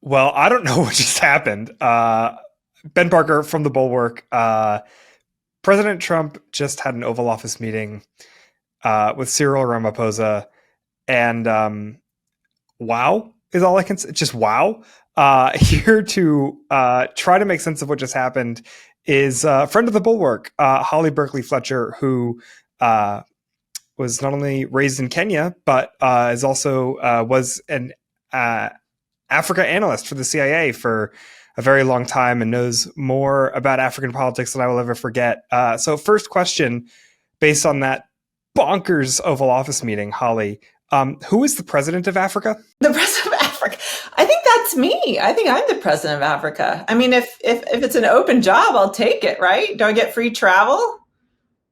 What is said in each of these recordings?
Well, I don't know what just happened. Ben Parker from the Bulwark. President Trump just had an Oval Office meeting with Cyril Ramaphosa, and wow is all I can say. Just wow. Here to try to make sense of what just happened is a friend of the Bulwark, Holly Berkley Fletcher, who was not only raised in Kenya, but is also was an Africa analyst for the CIA for a very long time and knows more about African politics than I will ever forget. So first question, based on that bonkers Oval Office meeting, Holly, who is the president of Africa? The president of Africa? I think that's me. I think I'm the president of Africa. I mean, if it's an open job, I'll take it, right? Do I get free travel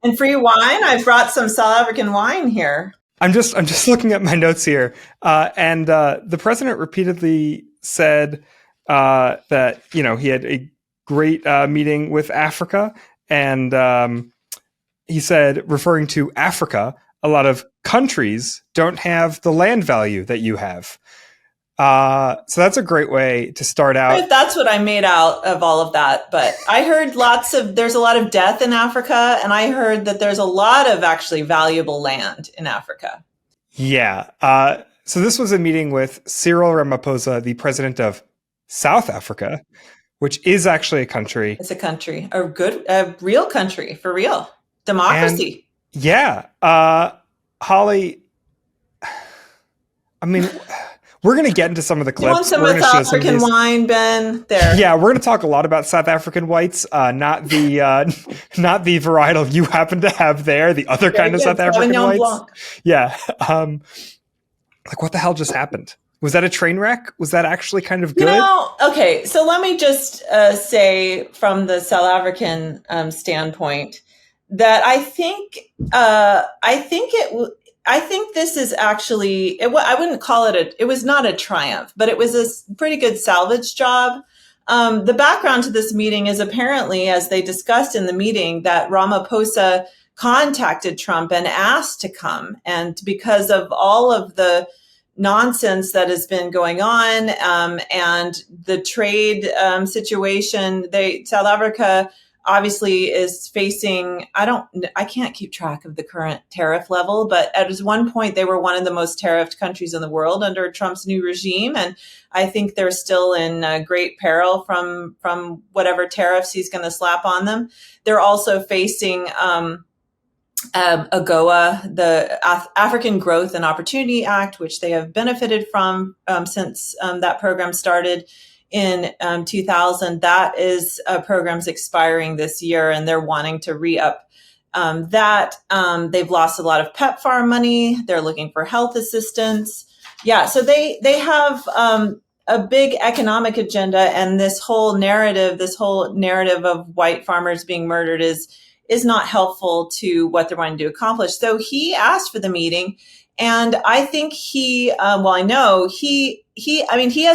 and free wine? I've brought some South African wine here. I'm just looking at my notes here, and the president repeatedly said that he had a great meeting with Africa, and he said, referring to Africa, a lot of countries don't have the land value that you have. So that's a great way to start out. If that's what I made out of all of that. But I heard there's a lot of death in Africa. And I heard that there's a lot of actually valuable land in Africa. Yeah. So this was a meeting with Cyril Ramaphosa, the president of South Africa, which is actually a country. It's a country, a real country, for real. Democracy. And yeah. Holly, I mean, we're going to get into some of the clips. You want some of South African wine, Ben? There. Yeah, we're going to talk a lot about South African whites, not the varietal you happen to have there, the other kind of South African whites. Blanc. Yeah. Like, what the hell just happened? Was that a train wreck? Was that actually kind of good? Okay, so let me just say from the South African standpoint that I think this is actually, I wouldn't call it was not a triumph, but it was a pretty good salvage job. The background to this meeting is apparently, as they discussed in the meeting, that Ramaphosa contacted Trump and asked to come. And because of all of the nonsense that has been going on and the trade situation, South Africa obviously is facing, I can't keep track of the current tariff level, but at one point they were one of the most tariffed countries in the world under Trump's new regime. And I think they're still in great peril from whatever tariffs he's going to slap on them. They're also facing AGOA, the African Growth and Opportunity Act, which they have benefited from since that program started in 2000. That is program's expiring this year, and they're wanting to re-up that. They've lost a lot of PEPFAR money. They're looking for health assistance. Yeah, so they have a big economic agenda, and this whole narrative of white farmers being murdered is not helpful to what they're wanting to accomplish. So he asked for the meeting, and I think he has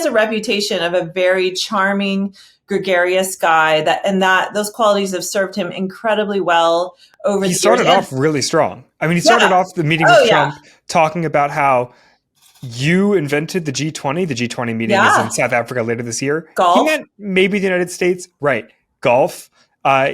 a reputation of a very charming, gregarious guy, those qualities have served him incredibly well over the years. He started off really strong. I mean, he started off the meeting with Trump talking about how you invented the G20. The G20 meeting is in South Africa later this year. Golf. He meant maybe the United States. Right. Golf.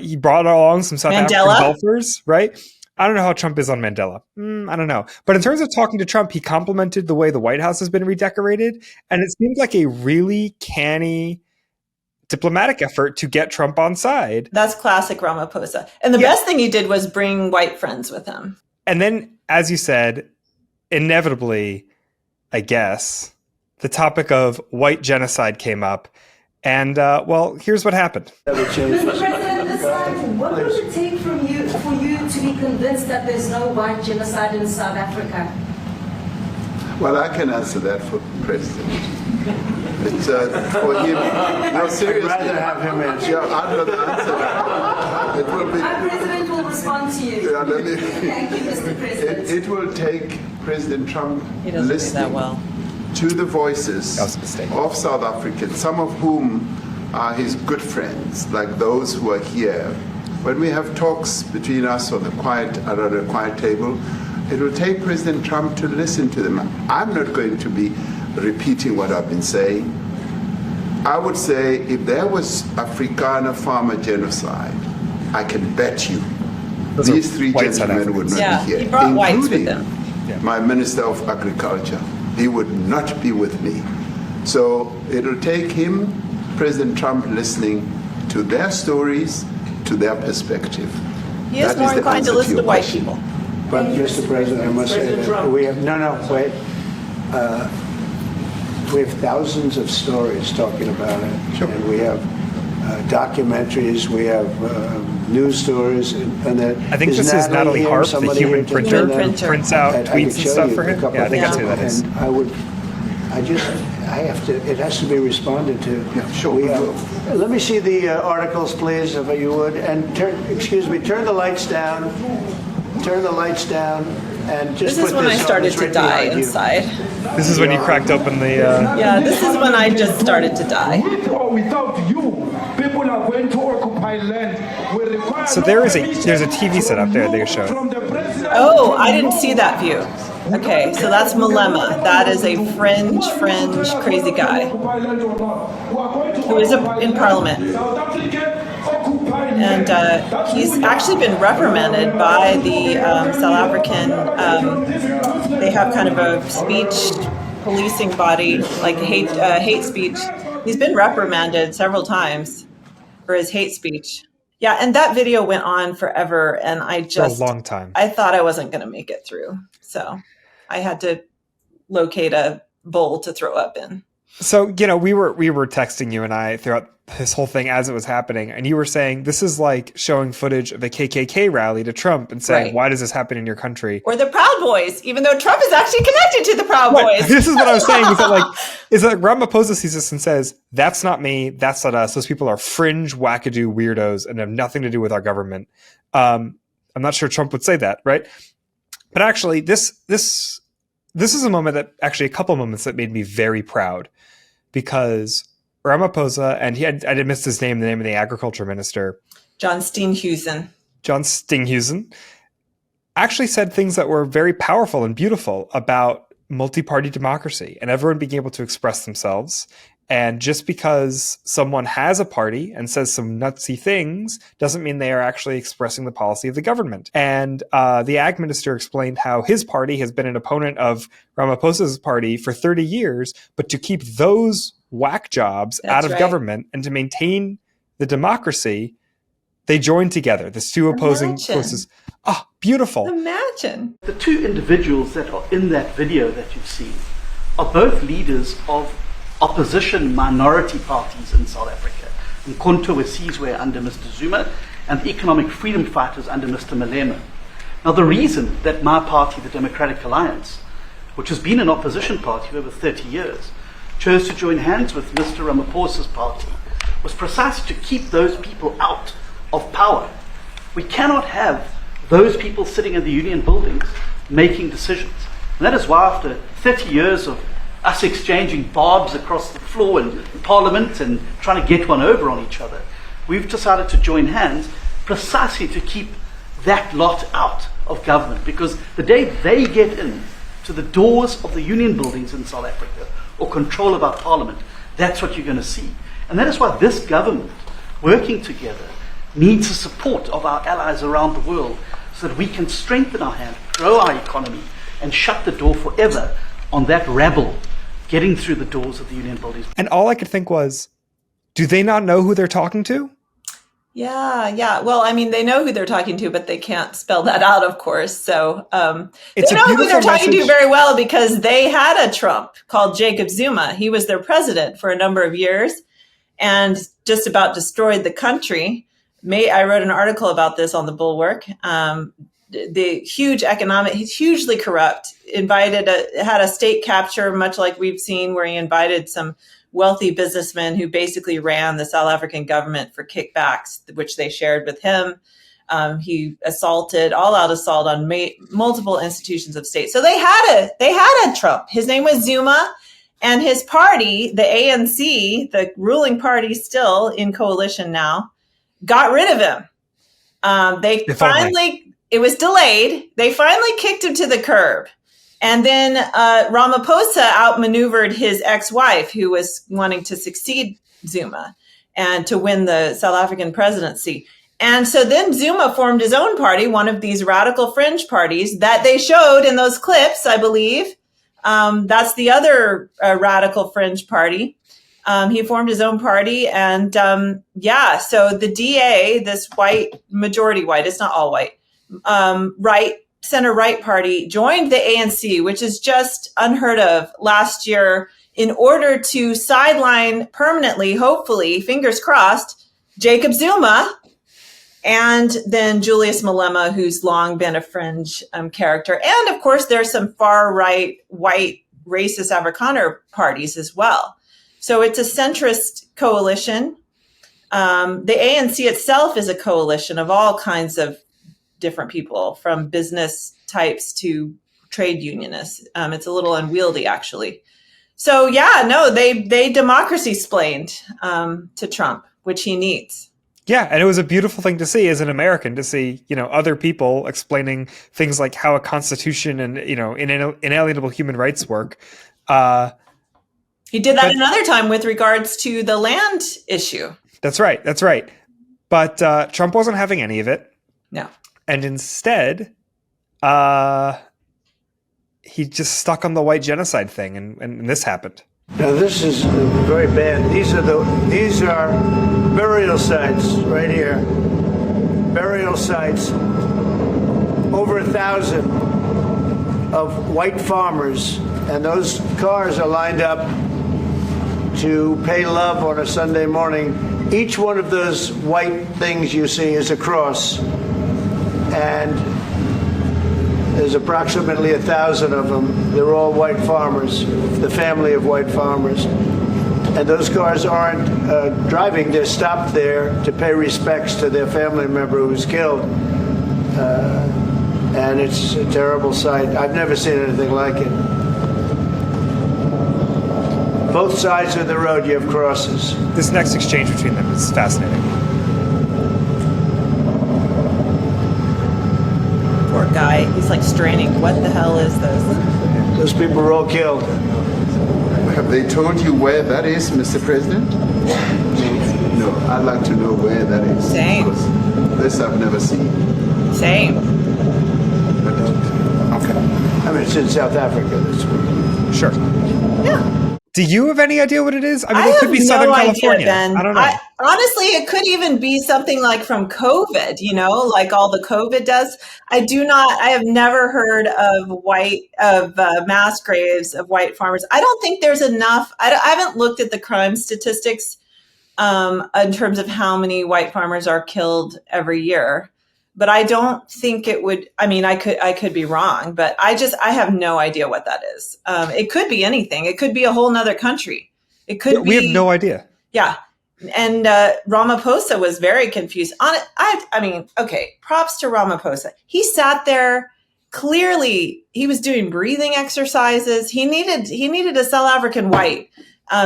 He brought along some South African golfers, right? I don't know how Trump is on Mandela. I don't know. But in terms of talking to Trump, he complimented the way the White House has been redecorated. And it seemed like a really canny diplomatic effort to get Trump on side. That's classic Ramaphosa. And the best thing he did was bring white friends with him. And then, as you said, inevitably, I guess, the topic of white genocide came up. And, here's what happened. Mr. President, what would it take for you to be convinced that there's no white genocide in South Africa? Well, I can answer that for the President. It's for him. No, seriously. I'd rather have him answer. Yeah, I'd rather answer. It will be. Our President will respond to you. Yeah, thank you, Mr. President. It will take President Trump listening that well to the voices of South Africans, some of whom are his good friends, like those who are here. When we have talks between us on the quiet table, it will take President Trump to listen to them. I'm not going to be repeating what I've been saying. I would say if there was Afrikaner farmer genocide, I can bet you these three gentlemen would not be here, he brought whites with including him. my Minister of Agriculture. He would not be with me. So it'll take him, President Trump, listening to their stories, to their perspective. He is more inclined to listen to white people. But, Mr. President, I must say that we have, wait. We have thousands of stories talking about it. Sure. And we have documentaries, we have news stories. And that, I think this is Natalie Harp, the human printer, prints out tweets and stuff for him. Yeah, I think that's who that is. And it has to be responded to. Yeah, sure. Let me see the articles, please, if you would. And turn the lights down. Turn the lights down. And just this is when I started to die inside. This is when you cracked open the... Yeah, this is when I just started to die. With or without you, people are going to occupy land. We require So there's a TV set up there they're showing. Oh, I didn't see that view. Okay, so that's Malema. That is a fringe, crazy guy who is in Parliament. And he's actually been reprimanded by the South African, they have kind of a speech policing body, like hate speech. He's been reprimanded several times for his hate speech. Yeah, and that video went on forever, and for a long time. I thought I wasn't going to make it through. So I had to locate a bowl to throw up in. So, we were texting you and I throughout this whole thing as it was happening, and you were saying this is like showing footage of a KKK rally to Trump and saying, why does this happen in your country? Or the Proud Boys, even though Trump is actually connected to the Proud Boys. This is what I was saying, is that Ramaphosa sees this and says, that's not me, that's not us. Those people are fringe, wackadoo weirdos and have nothing to do with our government. I'm not sure Trump would say that, right? But actually, this is a moment that actually a couple of moments that made me very proud, because Ramaphosa, and I did miss his name, the name of the agriculture minister. John Steenhuisen, actually said things that were very powerful and beautiful about multi-party democracy and everyone being able to express themselves. And just because someone has a party and says some nutsy things doesn't mean they are actually expressing the policy of the government. And the ag minister explained how his party has been an opponent of Ramaphosa's party for 30 years, but to keep those whack jobs out of government and to maintain the democracy, they joined together, the two opposing forces. Ah, beautiful. Imagine. The two individuals that are in that video that you've seen are both leaders of opposition minority parties in South Africa. Mkhonto Wesizwe under Mr. Zuma and the economic freedom fighters under Mr. Malema. Now, the reason that my party, the Democratic Alliance, which has been an opposition party for over 30 years, chose to join hands with Mr. Ramaphosa's party was precisely to keep those people out of power. We cannot have those people sitting in the union buildings making decisions. And that is why after 30 years of us exchanging barbs across the floor in Parliament and trying to get one over on each other, we've decided to join hands precisely to keep that lot out of government. Because the day they get in to the doors of the union buildings in South Africa or control of our Parliament, that's what you're going to see. And that is why this government, working together, needs the support of our allies around the world so that we can strengthen our hand, grow our economy, and shut the door forever on that rabble getting through the doors of the union buildings. And all I could think was, do they not know who they're talking to? Yeah. Well, I mean, they know who they're talking to, but they can't spell that out, of course. So they It's a know who they're beautiful talking to message. very well because they had a Trump called Jacob Zuma. He was their president for a number of years and just about destroyed the country. I wrote an article about this on the Bulwark. The huge he's hugely corrupt, had a state capture, much like we've seen, where he invited some wealthy businessmen who basically ran the South African government for kickbacks, which they shared with him. He all-out assault on multiple institutions of state. So they had a Trump. His name was Zuma, and his party, the ANC, the ruling party still in coalition now, got rid of him. It was delayed. They finally kicked him to the curb. And then Ramaphosa outmaneuvered his ex-wife, who was wanting to succeed Zuma and to win the South African presidency. And so then Zuma formed his own party, one of these radical fringe parties that they showed in those clips, I believe. That's the other radical fringe party. He formed his own party. And so the DA, this white, majority white, it's not all white, center-right party, joined the ANC, which is just unheard of last year, in order to sideline permanently, hopefully, fingers crossed, Jacob Zuma, and then Julius Malema, who's long been a fringe character. And of course, there's some far-right, white, racist Afrikaner parties as well. So it's a centrist coalition. The ANC itself is a coalition of all kinds of different people, from business types to trade unionists. It's a little unwieldy, actually. So they democracy-splained to Trump, which he needs. Yeah, and it was a beautiful thing to see as an American, to see, other people explaining things like how a constitution and, inalienable human rights work. He did that another time with regards to the land issue. That's right. But Trump wasn't having any of it. No. And instead, he just stuck on the white genocide thing, and this happened. Now this is very bad. These are burial sites right here. Burial sites. Over 1,000 of white farmers, and those cars are lined up to pay love on a Sunday morning. Each one of those white things you see is a cross, and there's approximately 1,000 of them. They're all white farmers, the family of white farmers. And those cars aren't driving, they're stopped there to pay respects to their family member who was killed. And it's a terrible sight. I've never seen anything like it. Both sides of the road you have crosses. This next exchange between them is fascinating. Poor guy. He's like straining. What the hell is this? Those people were all killed. Have they told you where that is, Mr. President? No, I'd like to know where that is. Same. Because this I've never seen. Same. Okay. I mean, it's in South Africa. Sure. Yeah. Do you have any idea what it is? I mean, I it could be have Southern no California. idea, Ben. I don't know. Honestly, it could even be something like from COVID, like all the COVID does. I have never heard of mass graves of white farmers. I don't think there's enough. I haven't looked at the crime statistics in terms of how many white farmers are killed every year. But I don't think it would. I mean, I could be wrong, but I have no idea what that is. It could be anything. It could be a whole nother country. It could be. We have no idea. Yeah. And Ramaphosa was very confused on it. I mean, okay, props to Ramaphosa. He sat there. Clearly, he was doing breathing exercises. He needed a South African white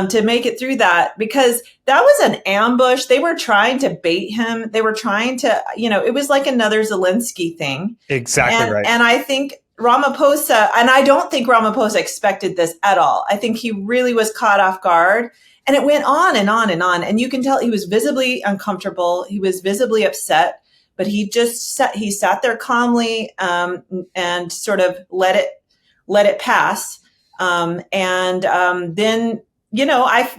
to make it through that, because that was an ambush. They were trying to bait him. They were trying to, it was like another Zelensky thing. Exactly right. And I think Ramaphosa, and I don't think Ramaphosa expected this at all. I think he really was caught off guard. And it went on and on and on. And you can tell he was visibly uncomfortable. He was visibly upset, but he sat there calmly and sort of let it pass. Then,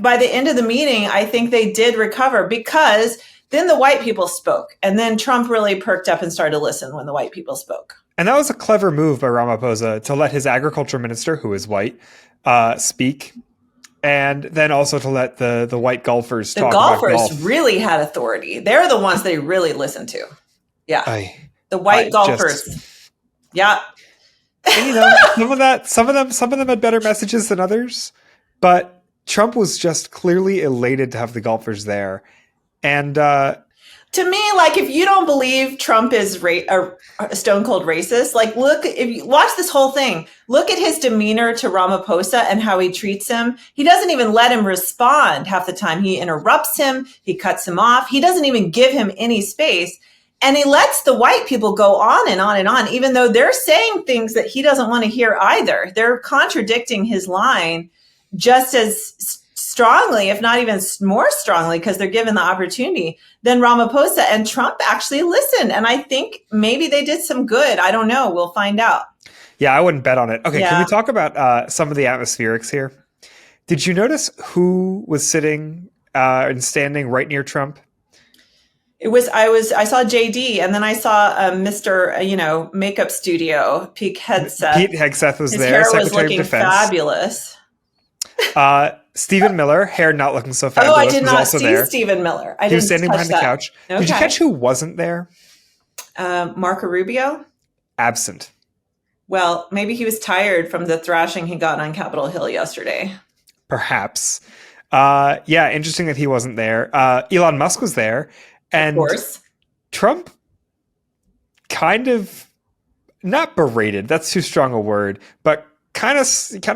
by the end of the meeting, I think they did recover, because then the white people spoke. And then Trump really perked up and started to listen when the white people spoke. And that was a clever move by Ramaphosa to let his agriculture minister, who is white, speak. And then also to let the white golfers talk about golf. The golfers really had authority. They're the ones they really listened to. Yeah. The white golfers. Yeah. And, some of them had better messages than others, but Trump was just clearly elated to have the golfers there. And to me, if you don't believe Trump is a stone cold racist, if you watch this whole thing, look at his demeanor to Ramaphosa and how he treats him. He doesn't even let him respond half the time. He interrupts him. He cuts him off. He doesn't even give him any space. And he lets the white people go on and on and on, even though they're saying things that he doesn't want to hear either. They're contradicting his line just as strongly, if not even more strongly, because they're given the opportunity. Then Ramaphosa and Trump actually listened. And I think maybe they did some good. I don't know. We'll find out. Yeah, I wouldn't bet on it. Okay, Yeah. Can we talk about some of the atmospherics here? Did you notice who was sitting and standing right near Trump? I saw JD, and then I saw Mr. Makeup Studio, Pete Hegseth. Pete Hegseth was His there, hair Secretary was looking of Defense. fabulous. Stephen Miller, hair not looking so fabulous, Oh, I did was not also see there. Stephen Miller. He was standing behind the couch. Okay. Did you catch who wasn't there? Marco Rubio? Absent. Well, maybe he was tired from the thrashing he got on Capitol Hill yesterday. Perhaps. Yeah, interesting that he wasn't there. Elon Musk was there. And Of course. Trump kind of, not berated, that's too strong a word, but kind of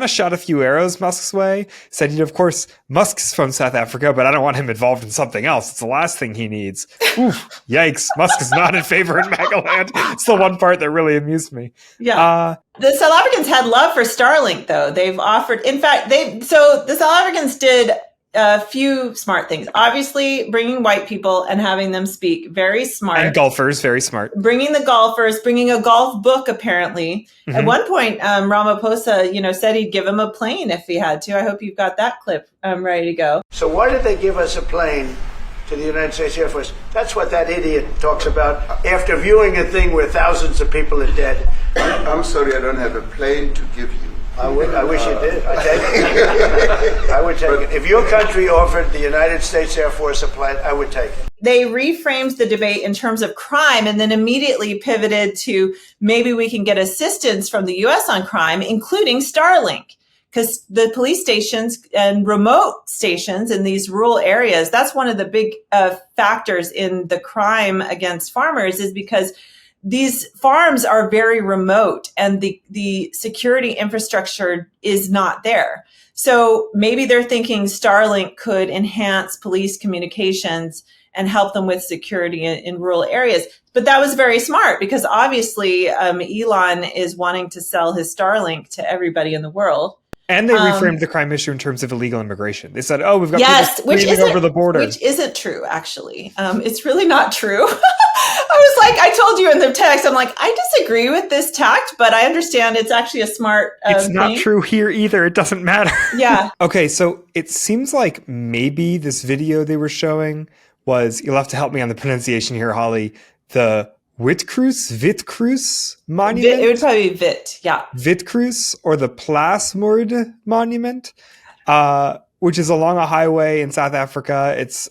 shot a few arrows Musk's way. Said, of course, Musk's from South Africa, but I don't want him involved in something else. It's the last thing he needs. Oof, yikes. Musk is not in favor in MAGA land. It's the one part that really amused me. Yeah. The South Africans had love for Starlink, though. They've offered, in fact, the South Africans did a few smart things. Obviously, bringing white people and having them speak, very smart. And golfers, very smart. Bringing the golfers, bringing a golf book, apparently. Mm-hmm. At one point, Ramaphosa, said he'd give him a plane if he had to. I hope you've got that clip ready to go. So why did they give us a plane to the United States Air Force? That's what that idiot talks about after viewing a thing where thousands of people are dead. I'm sorry, I don't have a plane to give you. I wish you did. I'd take it. I would take it. If your country offered the United States Air Force a plane, I would take it. They reframed the debate in terms of crime and then immediately pivoted to maybe we can get assistance from the U.S. on crime, including Starlink. Because the police stations and remote stations in these rural areas, that's one of the big factors in the crime against farmers, is because these farms are very remote and the security infrastructure is not there. So maybe they're thinking Starlink could enhance police communications and help them with security in rural areas. But that was very smart because obviously Elon is wanting to sell his Starlink to everybody in the world. And they reframed the crime issue in terms of illegal immigration. They said, we've got people which streaming over the border. Which isn't true, actually. It's really not true. I told you in the text, I'm like, I disagree with this tact, but I understand it's actually a smart It's not thing. true here either. It doesn't matter. Yeah. Okay, so it seems like maybe this video they were showing was, you'll have to help me on the pronunciation here, Holly, the Witkruis Monument? It would probably be Vit, yeah. Witkruis, or the Plasmoord Monument, which is along a highway in South Africa. It's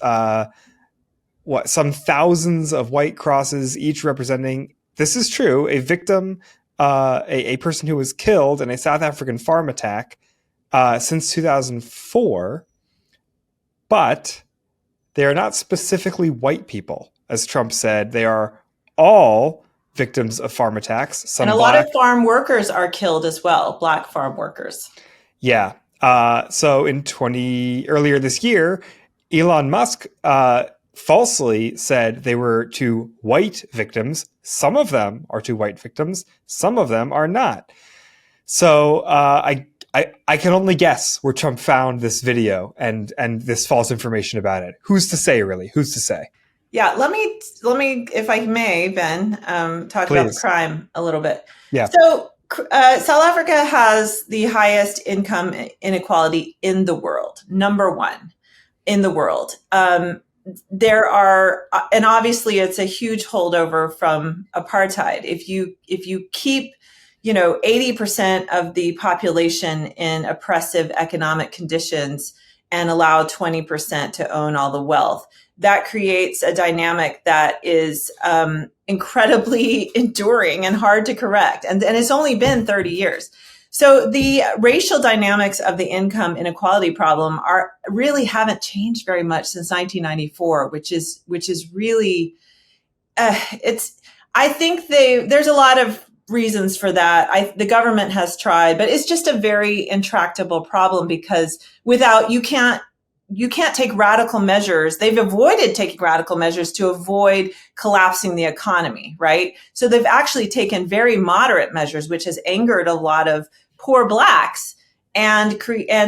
some thousands of white crosses, each representing, this is true, a victim, a person who was killed in a South African farm attack since 2004. But they are not specifically white people, as Trump said. They are all victims of farm attacks. And a lot of farm workers are killed as well, black farm workers. Yeah. So earlier this year, Elon Musk falsely said they were two white victims. Some of them are two white victims. Some of them are not. So I can only guess where Trump found this video and this false information about it. Who's to say, really? Who's to say? Yeah, let me, if I may, Ben, talk about the crime a little bit. Yeah. So South Africa has the highest income inequality in the world, number one in the world. There are, and obviously it's a huge holdover from apartheid. If you keep 80% of the population in oppressive economic conditions and allow 20% to own all the wealth, that creates a dynamic that is incredibly enduring and hard to correct. And it's only been 30 years. So the racial dynamics of the income inequality problem really haven't changed very much since 1994, which is really, I think there's a lot of reasons for that. The government has tried, but it's just a very intractable problem because you can't you can't take radical measures. They've avoided taking radical measures to avoid collapsing the economy, right? So they've actually taken very moderate measures, which has angered a lot of poor Blacks and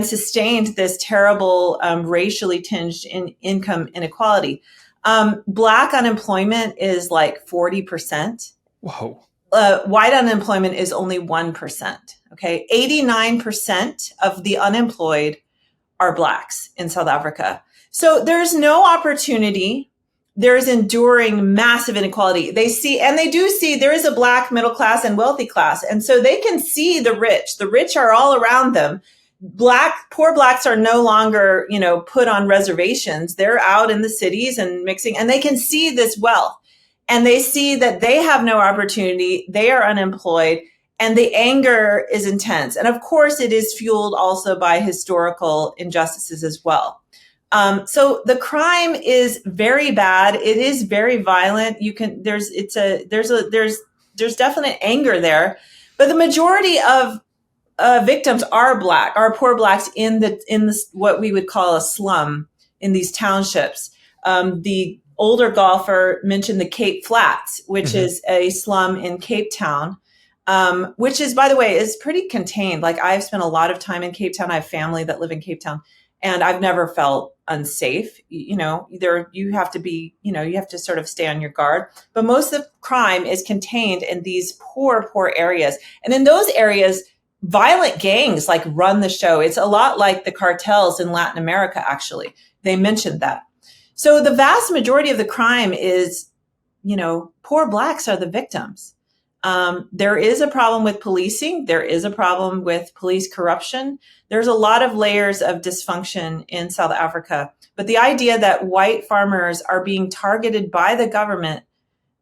sustained this terrible racially tinged income inequality. Black unemployment is like 40%. Whoa. White unemployment is only 1%. Okay. 89% of the unemployed are Blacks in South Africa. So there's no opportunity. There's enduring massive inequality. They do see there is a Black middle class and wealthy class. And so they can see the rich. The rich are all around them. Poor Blacks are no longer, put on reservations. They're out in the cities and mixing, and they can see this wealth. And they see that they have no opportunity. They are unemployed. And the anger is intense. And of course, it is fueled also by historical injustices as well. So the crime is very bad. It is very violent. There's definite anger there, but the majority of victims are Black, are poor Blacks in the what we would call a slum in these townships. The older golfer mentioned the Cape Flats, which is a slum in Cape Town. Which is, by the way, is pretty contained. Like, I've spent a lot of time in Cape Town. I have family that live in Cape Town, and I've never felt unsafe. You have to sort of stay on your guard. But most of the crime is contained in these poor areas. And in those areas, violent gangs like run the show. It's a lot like the cartels in Latin America, actually. They mentioned that. So the vast majority of the crime is, poor Blacks are the victims. There is a problem with policing. There is a problem with police corruption. There's a lot of layers of dysfunction in South Africa. But the idea that white farmers are being targeted by the government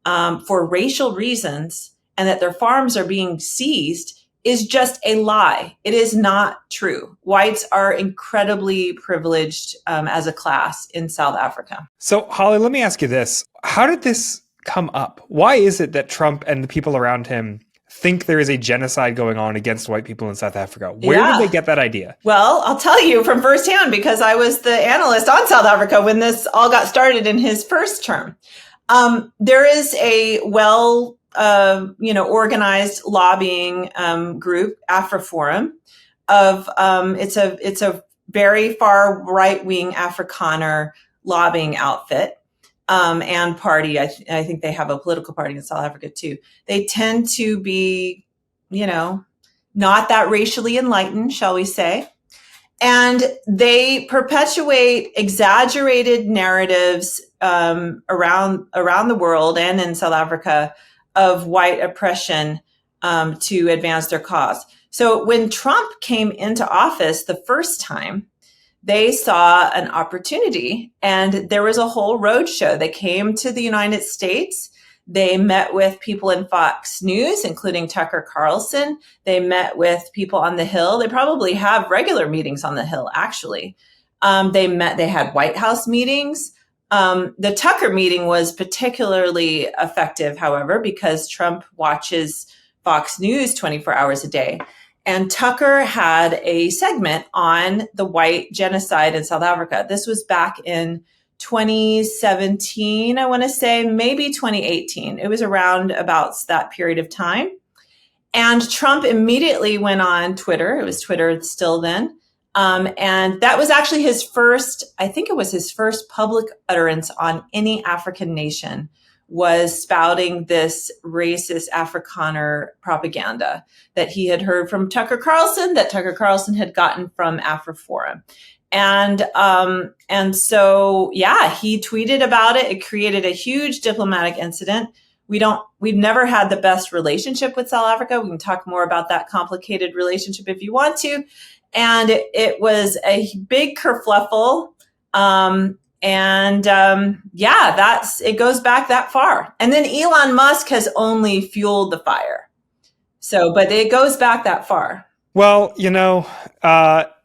for racial reasons and that their farms are being seized is just a lie. It is not true. Whites are incredibly privileged as a class in South Africa. So, Holly, let me ask you this. How did this come up? Why is it that Trump and the people around him think there is a genocide going on against white people in South Africa? Where did they get that idea? Well, I'll tell you from firsthand, because I was the analyst on South Africa when this all got started in his first term. There is a organized lobbying group, AfriForum, it's a very far right-wing Afrikaner lobbying outfit. And party. I think they have a political party in South Africa too. They tend to be, not that racially enlightened, shall we say. And they perpetuate exaggerated narratives around the world and in South Africa of white oppression to advance their cause. So when Trump came into office the first time, they saw an opportunity, and there was a whole roadshow. They came to the United States. They met with people in Fox News, including Tucker Carlson. They met with people on the Hill. They probably have regular meetings on the Hill, actually. They had White House meetings. The Tucker meeting was particularly effective, however, because Trump watches Fox News 24 hours a day. And Tucker had a segment on the white genocide in South Africa. This was back in 2017, I want to say, maybe 2018. It was around about that period of time. And Trump immediately went on Twitter. It was Twitter still then. And that was actually his first public utterance on any African nation, was spouting this racist Afrikaner propaganda that he had heard from Tucker Carlson, that Tucker Carlson had gotten from AfriForum. And so, he tweeted about it. It created a huge diplomatic incident. We've never had the best relationship with South Africa. We can talk more about that complicated relationship if you want to. And it was a big kerfluffle. It goes back that far. And then Elon Musk has only fueled the fire. But it goes back that far. Well,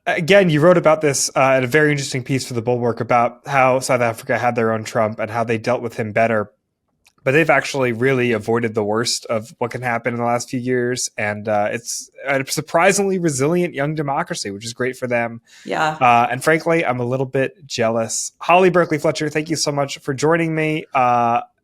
again, you wrote about this in a very interesting piece for the Bulwark about how South Africa had their own Trump and how they dealt with him better. but they've actually really avoided the worst of what can happen in the last few years. And it's a surprisingly resilient young democracy, which is great for them. Yeah. And frankly, I'm a little bit jealous. Holly Berkley Fletcher, thank you so much for joining me.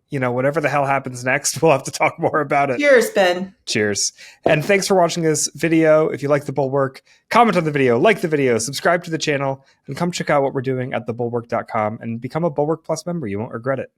Whatever the hell happens next, we'll have to talk more about it. Cheers, Ben. Cheers. And thanks for watching this video. If you like The Bulwark, comment on the video, like the video, subscribe to the channel, and come check out what we're doing at thebulwark.com and become a Bulwark Plus member. You won't regret it.